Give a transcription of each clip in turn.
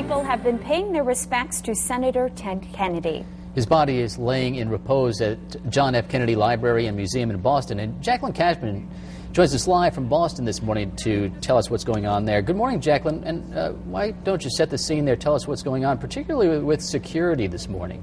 people have been paying their respects to Senator Ted Kennedy. His body is laying in repose at John F. Kennedy Library and Museum in Boston. And Jacqueline Cashman joins us live from Boston this morning to tell us what's going on there. Good morning, Jacqueline. And why don't you set the scene there? Tell us what's going on, particularly with security this morning.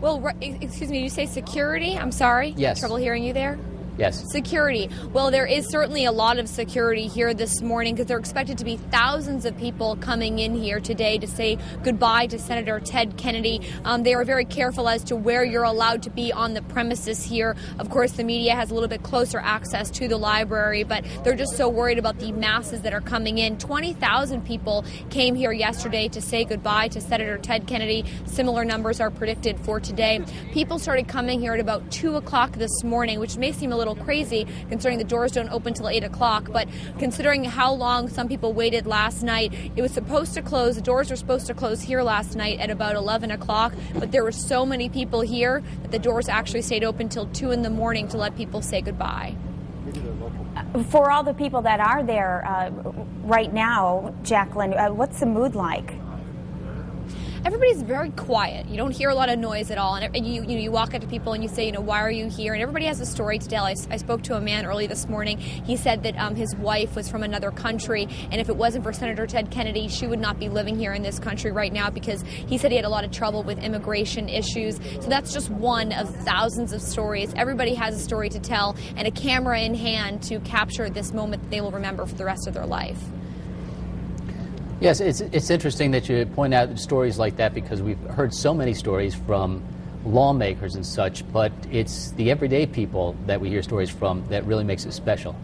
Well, excuse me, did you say security? I'm sorry. Yes. Trouble hearing you there? Yes. Security. Well, there is certainly a lot of security here this morning because there are expected to be thousands of people coming in here today to say goodbye to Senator Ted Kennedy. They are very careful as to where you're allowed to be on the premises here. Of course, the media has a little bit closer access to the library, but they're just so worried about the masses that are coming in. 20,000 people came here yesterday to say goodbye to Senator Ted Kennedy. Similar numbers are predicted for today. People started coming here at about 2 o'clock this morning, which may seem a little crazy considering the doors don't open till 8 o'clock, but considering how long some people waited last night, it was supposed to close, the doors were supposed to close here last night at about 11 o'clock, but there were so many people here that the doors actually stayed open till 2 in the morning to let people say goodbye. For all the people that are there right now, Jacqueline, what's the mood like? Everybody's very quiet. You don't hear a lot of noise at all. And you walk up to people and you say, why are you here? And everybody has a story to tell. I spoke to a man early this morning. He said that his wife was from another country, and if it wasn't for Senator Ted Kennedy, she would not be living here in this country right now because he said he had a lot of trouble with immigration issues. So that's just one of thousands of stories. Everybody has a story to tell and a camera in hand to capture this moment that they will remember for the rest of their life. Yes, it's interesting that you point out stories like that because we've heard so many stories from lawmakers and such, but it's the everyday people that we hear stories from that really makes it special.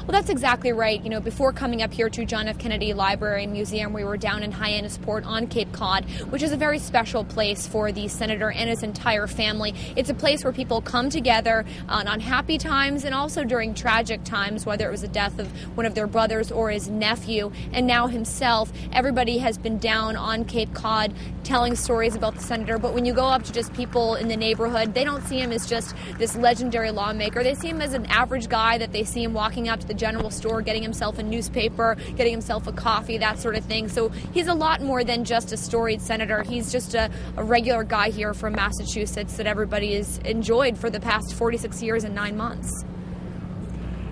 Well, that's exactly right. Before coming up here to John F. Kennedy Library and Museum, we were down in Hyannisport on Cape Cod, which is a very special place for the senator and his entire family. It's a place where people come together on happy times and also during tragic times, whether it was the death of one of their brothers or his nephew, and now himself. Everybody has been down on Cape Cod telling stories about the senator, but when you go up to just people in the neighborhood, they don't see him as just this legendary lawmaker. They see him as an average guy that they see him walking out to the general store, getting himself a newspaper, getting himself a coffee, that sort of thing. So he's a lot more than just a storied senator. He's just a regular guy here from Massachusetts that everybody has enjoyed for the past 46 years and 9 months.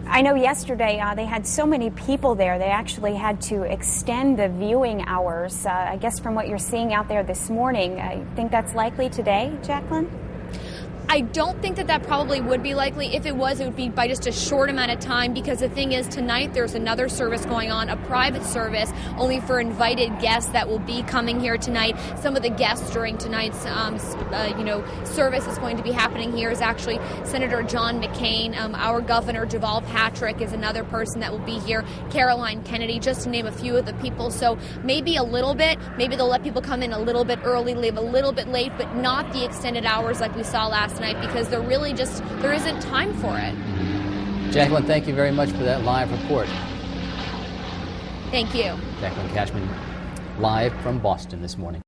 I know yesterday they had so many people there, they actually had to extend the viewing hours. I guess from what you're seeing out there this morning, I think that's likely today, Jacqueline? I don't think that probably would be likely. If it was, it would be by just a short amount of time because the thing is, tonight there's another service going on, a private service, only for invited guests that will be coming here tonight. Some of the guests during tonight's, service is going to be happening here is actually Senator John McCain. Our Governor Deval Patrick is another person that will be here. Caroline Kennedy, just to name a few of the people. So maybe a little bit. Maybe they'll let people come in a little bit early, leave a little bit late, but not the extended hours like we saw last night because there isn't time for it. Jacqueline, thank you very much for that live report. Thank you. Jacqueline Cashman live from Boston this morning.